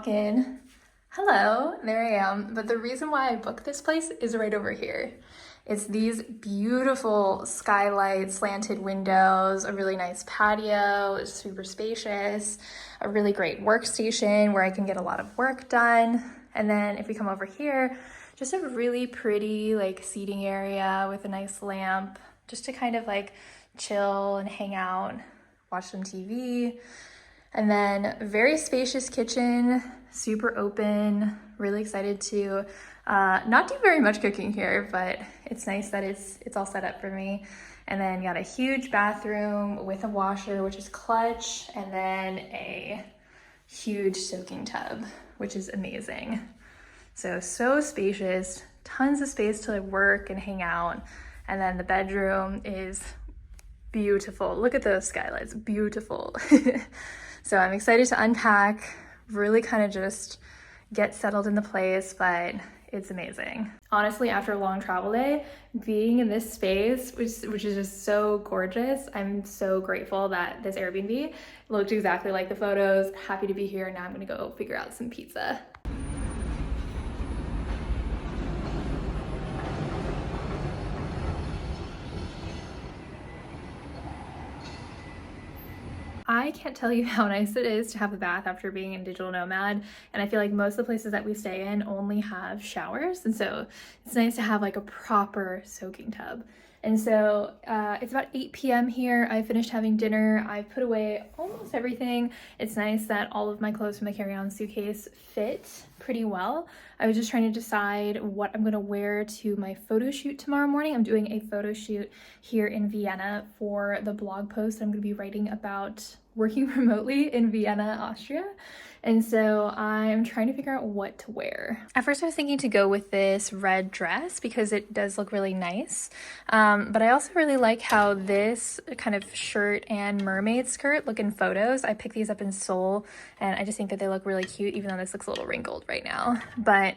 in. Hello, there I am. But the reason why I booked this place is right over here. It's these beautiful skylight slanted windows, a really nice patio, it's super spacious, a really great workstation where I can get a lot of work done. And then if we come over here, just a really pretty like seating area with a nice lamp, just to kind of like chill and hang out, watch some TV. And then very spacious kitchen, super open, really excited to not do very much cooking here, but it's nice that it's all set up for me. And then got a huge bathroom with a washer, which is clutch, and then a huge soaking tub, which is amazing. So spacious, tons of space to work and hang out. And then the bedroom is beautiful. Look at those skylights, beautiful. So I'm excited to unpack, really kind of just get settled in the place, but it's amazing. Honestly, after a long travel day, being in this space, which is just so gorgeous, I'm so grateful that this Airbnb looked exactly like the photos. Happy to be here. Now I'm gonna go figure out some pizza. I can't tell you how nice it is to have a bath after being a digital nomad, and I feel like most of the places that we stay in only have showers, and so it's nice to have like a proper soaking tub. And so it's about 8 p.m. here. I finished having dinner. I've put away almost everything. It's nice that all of my clothes from the carry-on suitcase fit pretty well. I was just trying to decide what I'm gonna wear to my photo shoot tomorrow morning. I'm doing a photo shoot here in Vienna for the blog post I'm gonna be writing about working remotely in Vienna, Austria. And so I'm trying to figure out what to wear. At first I was thinking to go with this red dress because it does look really nice. But I also really like how this kind of shirt and mermaid skirt look in photos. I picked these up in Seoul and I just think that they look really cute, even though this looks a little wrinkled right now. But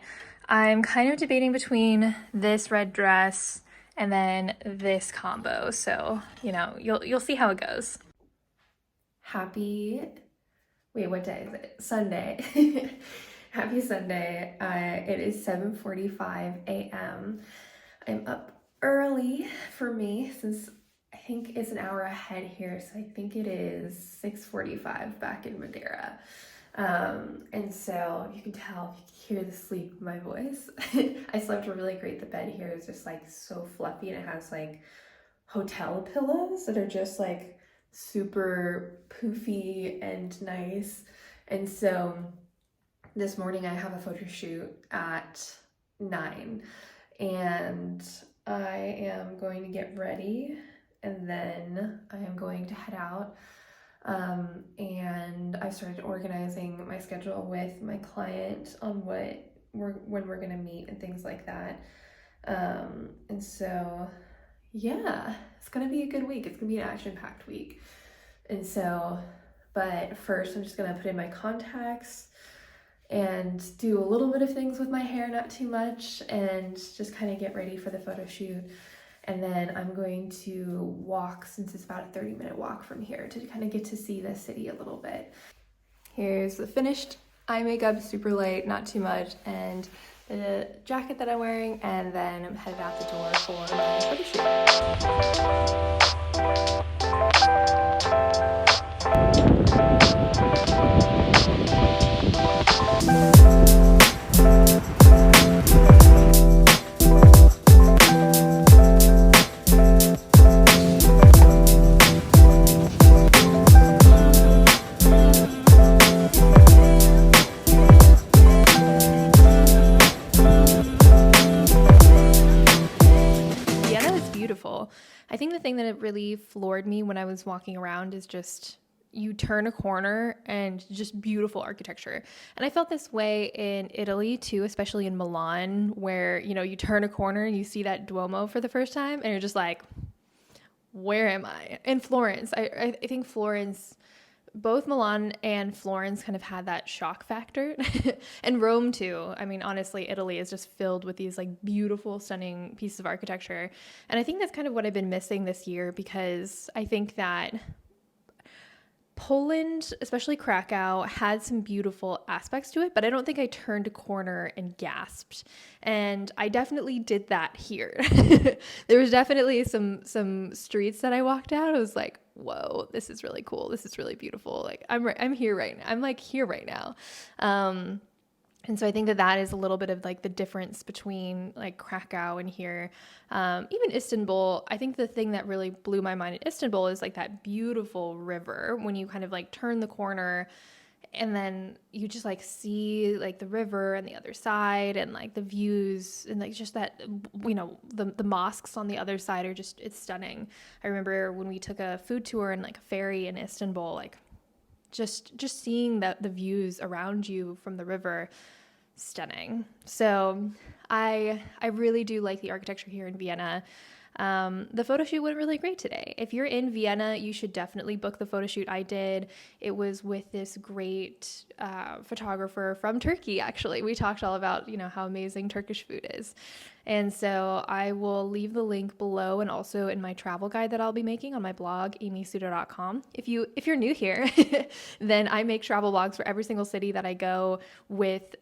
I'm kind of debating between this red dress and then this combo. So, you know, you'll see how it goes. Wait, what day is it? Sunday. Happy Sunday. It is 7:45 a.m. I'm up early for me since I think it's an hour ahead here. So I think it is 6:45 back in Madeira. And so you can tell, you can hear the sleep in my voice. I slept really great. The bed here is just like so fluffy, and it has like hotel pillows that are just like super poofy and nice. And so this morning I have a photo shoot at 9 and I am going to get ready and then I am going to head out. And I started organizing my schedule with my client on when we're gonna meet and things like that. And so yeah, it's gonna be a good week. It's gonna be an action-packed week. And so, but first I'm just gonna put in my contacts and do a little bit of things with my hair, not too much, and just kind of get ready for the photo shoot. And then I'm going to walk, since it's about a 30-minute walk from here, to kind of get to see the city a little bit. Here's the finished eye makeup, super light, not too much, and the jacket that I'm wearing, and then I'm headed out the door for my photo shoot. I think the thing that really floored me when I was walking around is just you turn a corner and just beautiful architecture. And I felt this way in Italy too, especially in Milan, where, you know, you turn a corner and you see that Duomo for the first time and you're just like, where am I? In Florence, I think Florence, both Milan and Florence kind of had that shock factor. And Rome too. I mean, honestly, Italy is just filled with these like beautiful, stunning pieces of architecture. And I think that's kind of what I've been missing this year, because I think that Poland, especially Krakow, had some beautiful aspects to it, but I don't think I turned a corner and gasped. And I definitely did that here. There was definitely some streets that I walked down. I was like, whoa, this is really cool. This is really beautiful. Like I'm here right now. I'm like here right now. And so I think that is a little bit of like the difference between like Krakow and here. Even Istanbul, I think the thing that really blew my mind in Istanbul is like that beautiful river when you kind of like turn the corner and then you just like see like the river and the other side and like the views and like just that, the mosques on the other side are just, it's stunning. I remember when we took a food tour and like a ferry in Istanbul, like just seeing the views around you from the river, stunning. So I really do like the architecture here in Vienna. The photo shoot went really great today. If you're in Vienna, you should definitely book the photo shoot I did. It was with this great photographer from Turkey, actually. We talked all about, how amazing Turkish food is. And so I will leave the link below and also in my travel guide that I'll be making on my blog, amysudo.com. If you're new here, then I make travel blogs for every single city that I go with,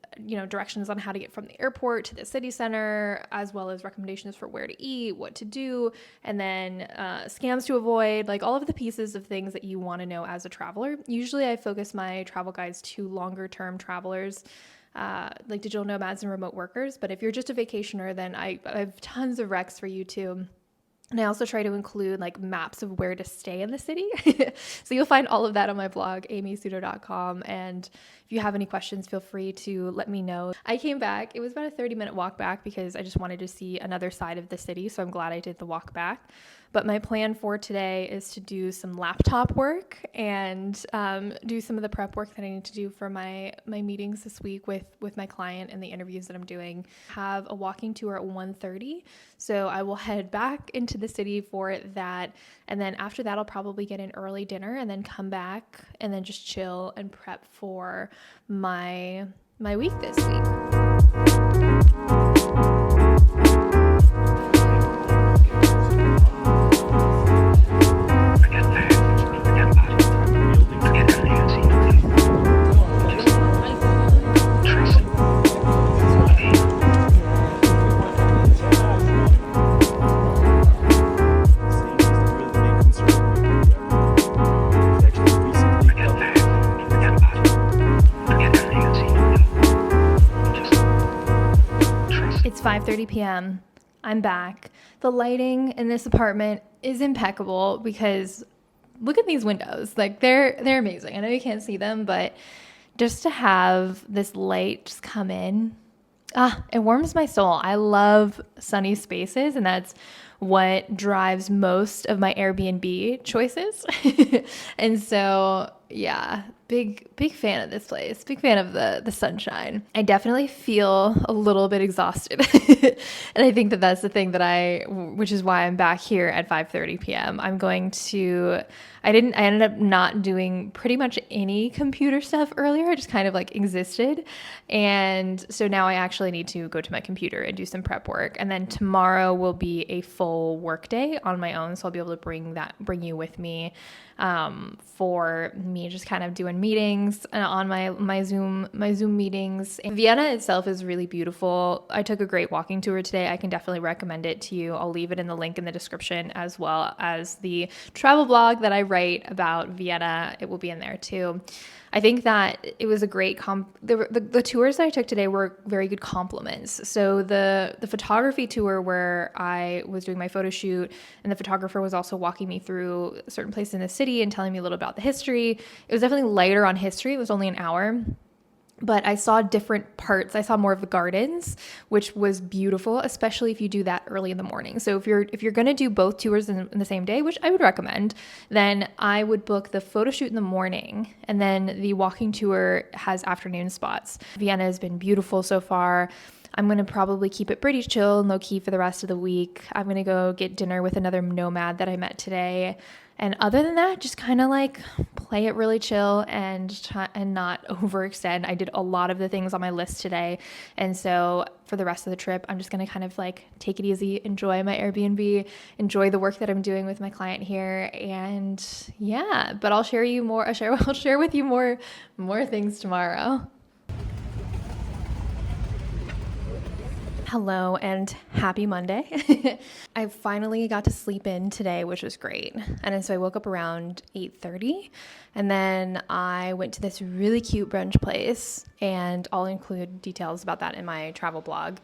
directions on how to get from the airport to the city center, as well as recommendations for where to eat, what to do, and then scams to avoid, like all of the pieces of things that you want to know as a traveler. Usually I focus my travel guides to longer term travelers, like digital nomads and remote workers. But if you're just a vacationer, then I have tons of recs for you too. And I also try to include like maps of where to stay in the city. So you'll find all of that on my blog, amysudo.com. And if you have any questions, feel free to let me know. I came back. It was about a 30-minute walk back because I just wanted to see another side of the city. So I'm glad I did the walk back. But my plan for today is to do some laptop work and do some of the prep work that I need to do for my meetings this week with my client and the interviews that I'm doing. Have a walking tour at 1:30. So I will head back into the city for that. And then after that, I'll probably get an early dinner and then come back and then just chill and prep for my week this week. It's 5:30 p.m. I'm back. The lighting in this apartment is impeccable because look at these windows. Like they're amazing. I know you can't see them, but just to have this light just come in, it warms my soul. I love sunny spaces, and that's what drives most of my Airbnb choices. And so, yeah, big fan of this place. Big fan of the sunshine. I definitely feel a little bit exhausted. And I think that that's the thing which is why I'm back here at 5:30 p.m. I ended up not doing pretty much any computer stuff earlier. I just kind of like existed. And so now I actually need to go to my computer and do some prep work. And then tomorrow will be a full work day on my own. So I'll be able to bring you with me for me just kind of doing meetings on my Zoom meetings. And Vienna itself is really beautiful. I took a great walking tour today. I can definitely recommend it to you. I'll leave it in the link in the description, as well as the travel blog that I write about Vienna. It will be in there too. I think that it was a great the tours that I took today were very good compliments. So the photography tour where I was doing my photo shoot and the photographer was also walking me through certain places in the city and telling me a little about the history. It was definitely lighter on history. It was only an hour. But I saw different parts. I saw more of the gardens, which was beautiful, especially if you do that early in the morning. So if you're going to do both tours in the same day, which I would recommend, then I would book the photo shoot in the morning, and then the walking tour has afternoon spots. Vienna has been beautiful so far. I'm going to probably keep it pretty chill and low key for the rest of the week. I'm going to go get dinner with another nomad that I met today. And other than that, just kind of like play it really chill and not overextend. I did a lot of the things on my list today. And so for the rest of the trip, I'm just going to kind of like take it easy, enjoy my Airbnb, enjoy the work that I'm doing with my client here. And yeah, but I'll share with you more things tomorrow. Hello and happy Monday. I finally got to sleep in today, which was great. And so I woke up around 8:30 and then I went to this really cute brunch place, and I'll include details about that in my travel blog.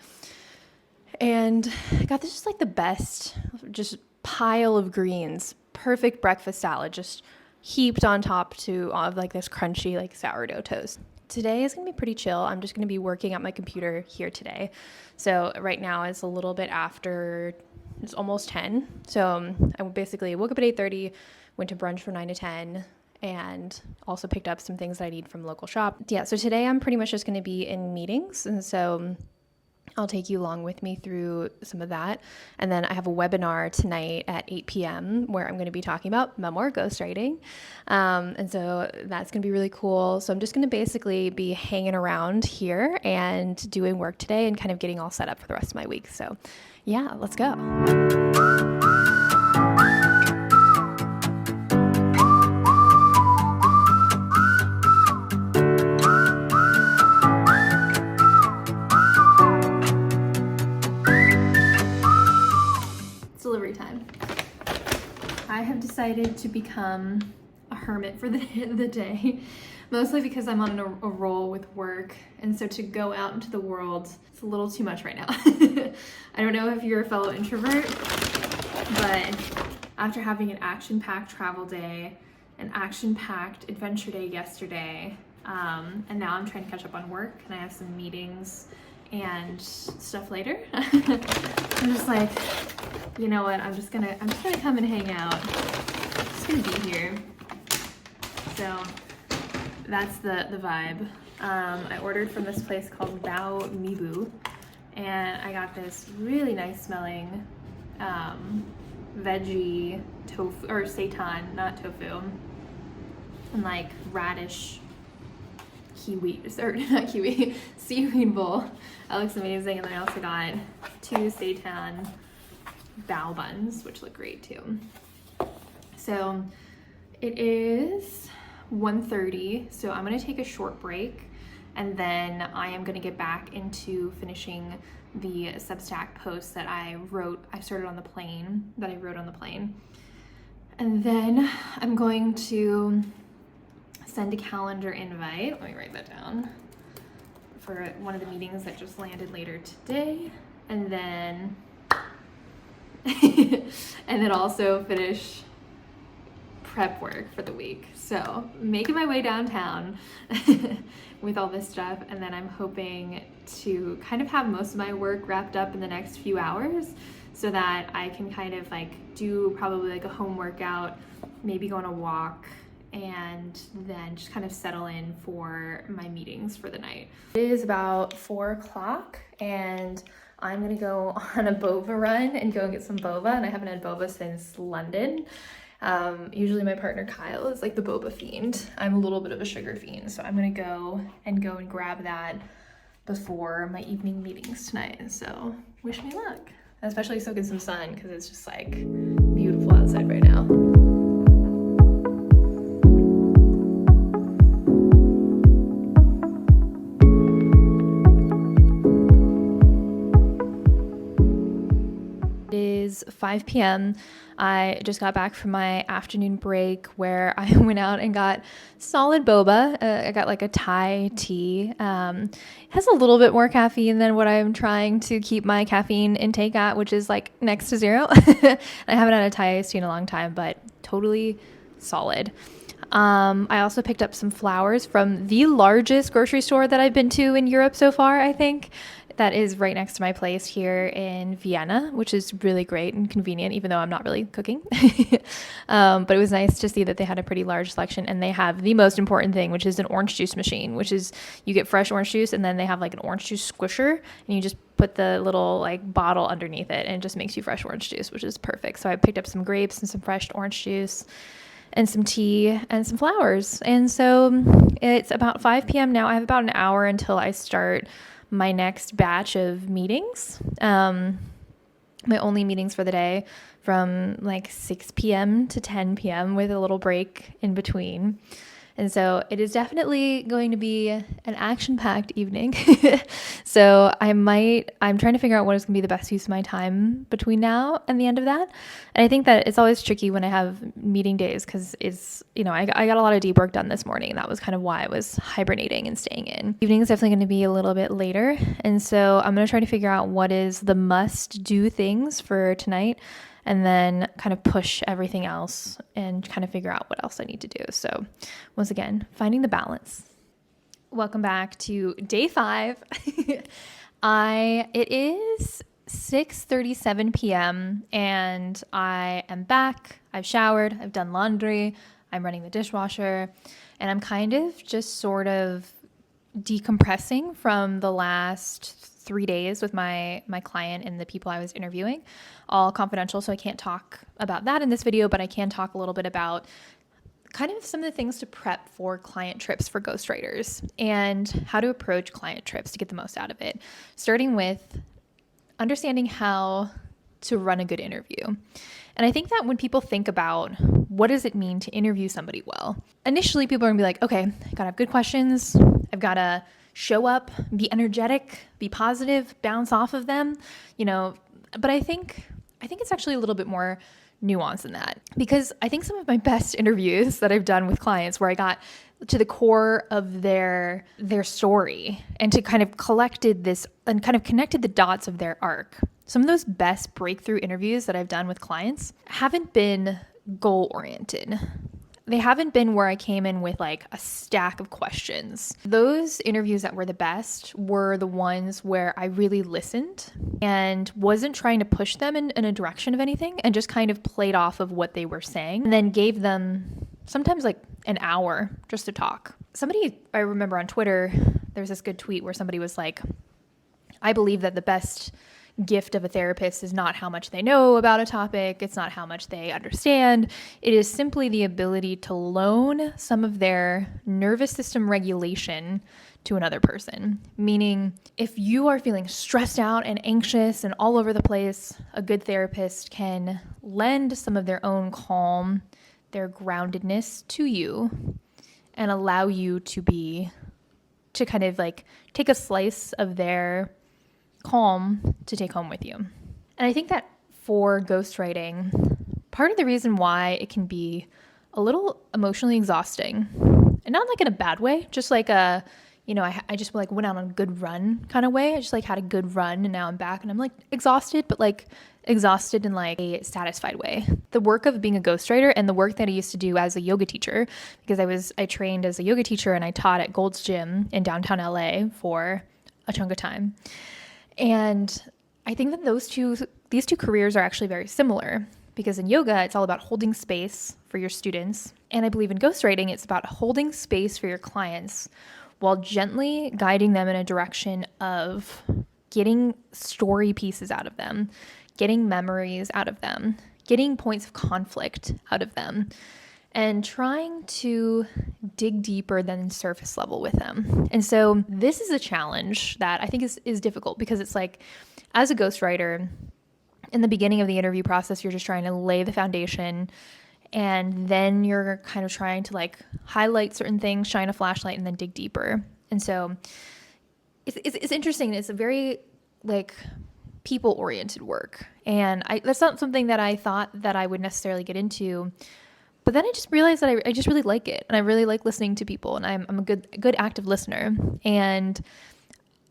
And I got this just like the best just pile of greens, perfect breakfast salad, just heaped on top of like this crunchy like sourdough toast. Today is going to be pretty chill. I'm just going to be working at my computer here today. So right now it's a little bit after, it's almost 10. So I basically woke up at 8:30, went to brunch from 9 to 10, and also picked up some things that I need from local shop. Yeah, so today I'm pretty much just going to be in meetings. And so I'll take you along with me through some of that. And then I have a webinar tonight at 8 p.m. where I'm going to be talking about memoir ghostwriting. And so that's going to be really cool. So I'm just going to basically be hanging around here and doing work today and kind of getting all set up for the rest of my week. So yeah, let's go. Delivery time. I have decided to become a hermit for the day, mostly because I'm on a roll with work, and so to go out into the world, it's a little too much right now. I don't know if you're a fellow introvert, but after having an action-packed travel day, an action-packed adventure day yesterday, and now I'm trying to catch up on work, and I have some meetings and stuff later. I'm just like, you know what, I'm just gonna come and hang out. I'm just gonna be here. So that's the vibe. I ordered from this place called Bao Mibu, and I got this really nice smelling veggie tofu, or seitan, not tofu, and like radish seaweed bowl. That looks amazing. And then I also got 2 seitan bao buns, which look great too. So it is 1:30, so I'm gonna take a short break, and then I am gonna get back into finishing the Substack posts that I wrote on the plane. And then I'm going to send a calendar invite. Let me write that down for one of the meetings that just landed later today. And then also finish prep work for the week. So making my way downtown with all this stuff. And then I'm hoping to kind of have most of my work wrapped up in the next few hours so that I can kind of like do probably like a home workout, maybe go on a walk, and then just kind of settle in for my meetings for the night. It is about 4 o'clock, and I'm gonna go on a boba run and go get some boba, and I haven't had boba since London. Usually my partner Kyle is like the boba fiend. I'm a little bit of a sugar fiend, so I'm gonna go and grab that before my evening meetings tonight. So wish me luck, especially soak in some sun because it's just like beautiful outside right now. Is 5 p.m. I just got back from my afternoon break where I went out and got solid boba. I got like a Thai tea. It has a little bit more caffeine than what I'm trying to keep my caffeine intake at, which is like next to 0. I haven't had a Thai iced tea in a long time, but totally solid. I also picked up some flowers from the largest grocery store that I've been to in Europe so far, I think. that is right next to my place here in Vienna, which is really great and convenient, even though I'm not really cooking. But it was nice to see that they had a pretty large selection, and they have the most important thing, which is an orange juice machine, which is you get fresh orange juice, and then they have like an orange juice squisher, and you just put the little like bottle underneath it, and it just makes you fresh orange juice, which is perfect. So I picked up some grapes and some fresh orange juice and some tea and some flowers. And so it's about 5 p.m. now. I have about an hour until I start my next batch of meetings. My only meetings for the day, from like 6 p.m. to 10 p.m. with a little break in between. And so it is definitely going to be an action-packed evening. So I'm trying to figure out what is going to be the best use of my time between now and the end of that. And I think that it's always tricky when I have meeting days, because I got a lot of deep work done this morning. That was kind of why I was hibernating and staying in. Evening is definitely going to be a little bit later. And so I'm going to try to figure out what is the must-do things for tonight, and then kind of push everything else and kind of figure out what else I need to do. So once again, finding the balance. Welcome back to day 5. It is 6:37 p.m. and I am back. I've showered, I've done laundry, I'm running the dishwasher, and I'm kind of just sort of decompressing from the last 3 days with my client and the people I was interviewing, all confidential. So I can't talk about that in this video, but I can talk a little bit about kind of some of the things to prep for client trips for ghostwriters and how to approach client trips to get the most out of it, starting with understanding how to run a good interview. And I think that when people think about what does it mean to interview somebody well, initially people are gonna be like, okay, I gotta have good questions. I've gotta show up, be energetic, be positive, bounce off of them, but I think it's actually a little bit more nuanced than that, because I think some of my best interviews that I've done with clients, where I got to the core of their story and to kind of collected this and kind of connected the dots of their arc. Some of those best breakthrough interviews that I've done with clients haven't been goal oriented. They haven't been where I came in with like a stack of questions. Those interviews that were the best were the ones where I really listened and wasn't trying to push them in a direction of anything, and just kind of played off of what they were saying, and then gave them sometimes like an hour just to talk. Somebody, I remember on Twitter, there was this good tweet where somebody was like, I believe that the best gift of a therapist is not how much they know about a topic. It's not how much they understand. It is simply the ability to loan some of their nervous system regulation to another person. Meaning, if you are feeling stressed out and anxious and all over the place, a good therapist can lend some of their own calm, their groundedness to you, and allow you to kind of like take a slice of their calm to take home with you. And I think that for ghostwriting, part of the reason why it can be a little emotionally exhausting, and not like in a bad way, just like I just like went out on a good run kind of way. I just like had a good run and now I'm back and I'm like exhausted, but like exhausted in like a satisfied way. The work of being a ghostwriter and the work that I used to do as a yoga teacher, because I trained as a yoga teacher and I taught at Gold's Gym in downtown LA for a chunk of time. And I think that these two careers are actually very similar, because in yoga, it's all about holding space for your students. And I believe in ghostwriting, it's about holding space for your clients while gently guiding them in a direction of getting story pieces out of them, getting memories out of them, getting points of conflict out of them, and trying to dig deeper than surface level with them. And so this is a challenge that I think is difficult, because it's like, as a ghostwriter, in the beginning of the interview process, you're just trying to lay the foundation, and then you're kind of trying to like highlight certain things, shine a flashlight, and then dig deeper. And so it's interesting. It's a very like people-oriented work. And that's not something that I thought that I would necessarily get into. But then I just realized that I just really like it, and I really like listening to people, and I'm a good active listener. And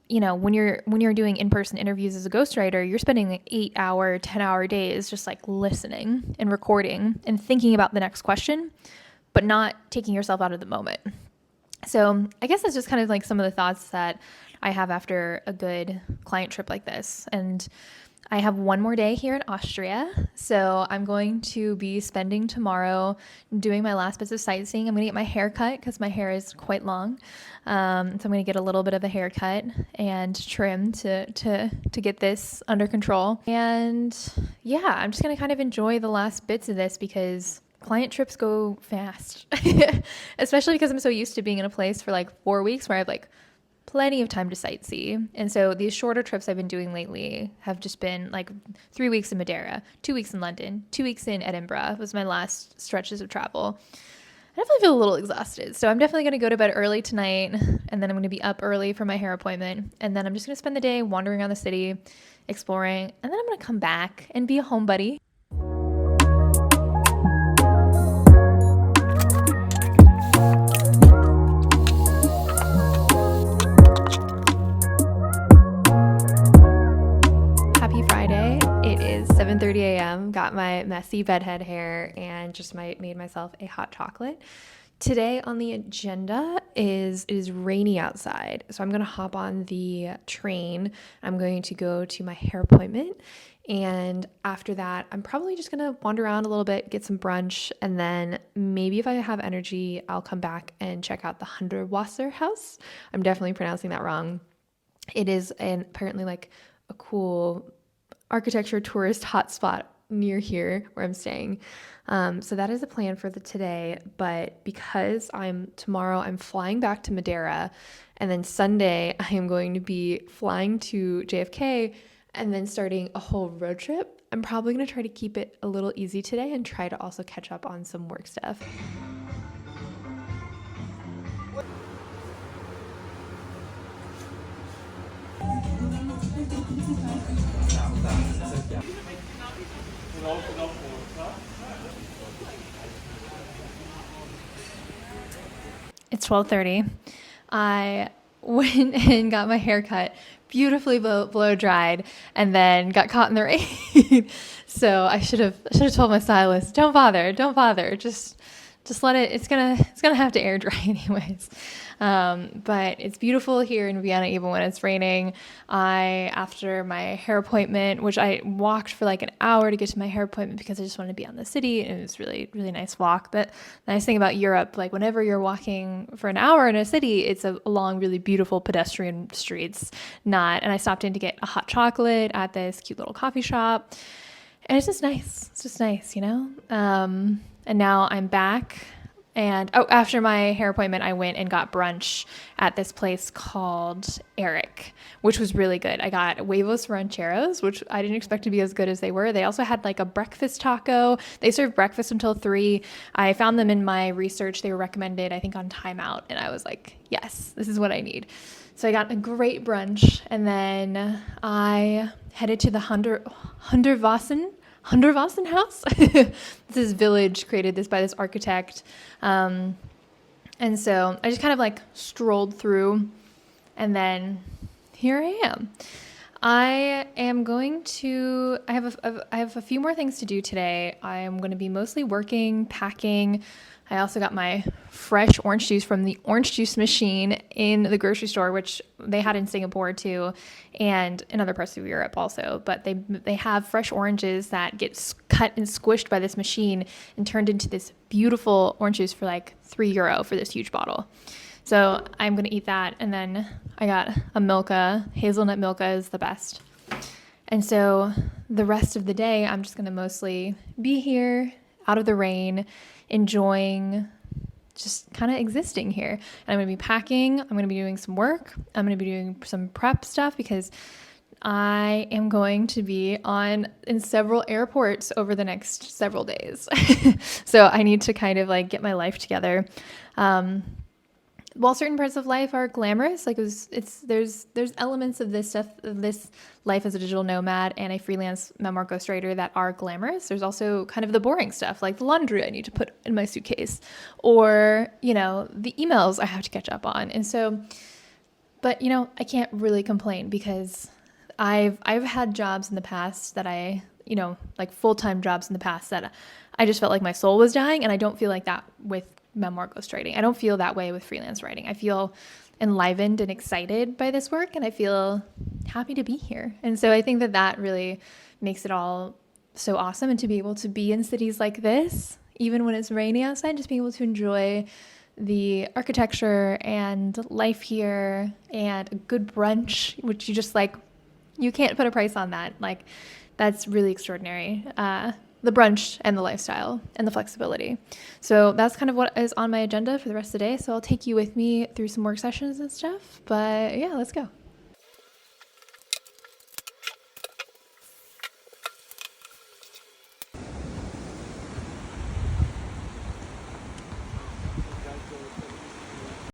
when you're doing in-person interviews as a ghostwriter, you're spending like 8-hour, 10-hour days just like listening and recording and thinking about the next question, but not taking yourself out of the moment. So I guess that's just kind of like some of the thoughts that I have after a good client trip like this. And I have one more day here in Austria, so I'm going to be spending tomorrow doing my last bits of sightseeing. I'm going to get my hair cut because my hair is quite long, so I'm going to get a little bit of a haircut and trim to get this under control. And yeah, I'm just going to kind of enjoy the last bits of this because client trips go fast, especially because I'm so used to being in a place for like 4 weeks where I have like plenty of time to sightsee. And so these shorter trips I've been doing lately have just been like 3 weeks in Madeira, 2 weeks in London, 2 weeks in Edinburgh was my last stretches of travel. I definitely feel a little exhausted. So I'm definitely going to go to bed early tonight, and then I'm going to be up early for my hair appointment. And then I'm just going to spend the day wandering around the city, exploring, and then I'm going to come back and be a homebody. Happy Friday. It is 7:30 a.m. Got my messy bedhead hair and just made myself a hot chocolate. Today on the agenda is it is rainy outside, so I'm going to hop on the train. I'm going to go to my hair appointment, and after that, I'm probably just going to wander around a little bit, get some brunch, and then maybe if I have energy, I'll come back and check out the Hundertwasser house. I'm definitely pronouncing that wrong. It is apparently like a cool architecture tourist hotspot near here where I'm staying. So that is a plan for today. But because tomorrow I'm flying back to Madeira, and then Sunday I am going to be flying to JFK and then starting a whole road trip, I'm probably going to try to keep it a little easy today and try to also catch up on some work stuff. It's 12:30. I went and got my hair cut, beautifully blow dried, and then got caught in the rain. So I should have told my stylist, don't bother, just let it. It's gonna have to air dry anyways. But it's beautiful here in Vienna even when it's raining. After my hair appointment, which I walked for like an hour to get to my hair appointment because I just wanted to be on the city, and it was really, really nice walk. But the nice thing about Europe, like whenever you're walking for an hour in a city, it's along really beautiful pedestrian streets. And I stopped in to get a hot chocolate at this cute little coffee shop. And it's just nice. It's just nice, you know? And now I'm back. And after my hair appointment, I went and got brunch at this place called Eric, which was really good. I got huevos rancheros, which I didn't expect to be as good as they were. They also had like a breakfast taco. They served breakfast until 3. I found them in my research. They were recommended, I think, on Time Out. And I was like, yes, this is what I need. So I got a great brunch. And then I headed to the Hundertwasser house. This is village created by this architect. And so I just kind of like strolled through, and then here I am. I have a few more things to do today. I am going to be mostly working, packing. I also got my fresh orange juice from the orange juice machine in the grocery store, which they had in Singapore too, and in other parts of Europe also. But they have fresh oranges that get cut and squished by this machine and turned into this beautiful orange juice for like €3 for this huge bottle. So I'm going to eat that. And then I got a Milka. Hazelnut Milka is the best. And so the rest of the day, I'm just going to mostly be here out of the rain, enjoying just kind of existing here. And I'm going to be packing. I'm going to be doing some work. I'm going to be doing some prep stuff because I am going to be in several airports over the next several days. So I need to kind of like get my life together. While certain parts of life are glamorous, like there's elements of this stuff, of this life as a digital nomad and a freelance memoir ghostwriter that are glamorous. There's also kind of the boring stuff, like the laundry I need to put in my suitcase, or the emails I have to catch up on. And so, but I can't really complain because I've had jobs in the past that like full-time jobs in the past that I just felt like my soul was dying, and I don't feel like that with memoir ghostwriting. I don't feel that way with freelance writing. I feel enlivened and excited by this work, and I feel happy to be here. And so I think that that really makes it all so awesome. And to be able to be in cities like this, even when it's rainy outside, just being able to enjoy the architecture and life here and a good brunch, which you just like, you can't put a price on that. Like, that's really extraordinary. The brunch and the lifestyle and the flexibility. So that's kind of what is on my agenda for the rest of the day. So I'll take you with me through some work sessions and stuff. But yeah, let's go.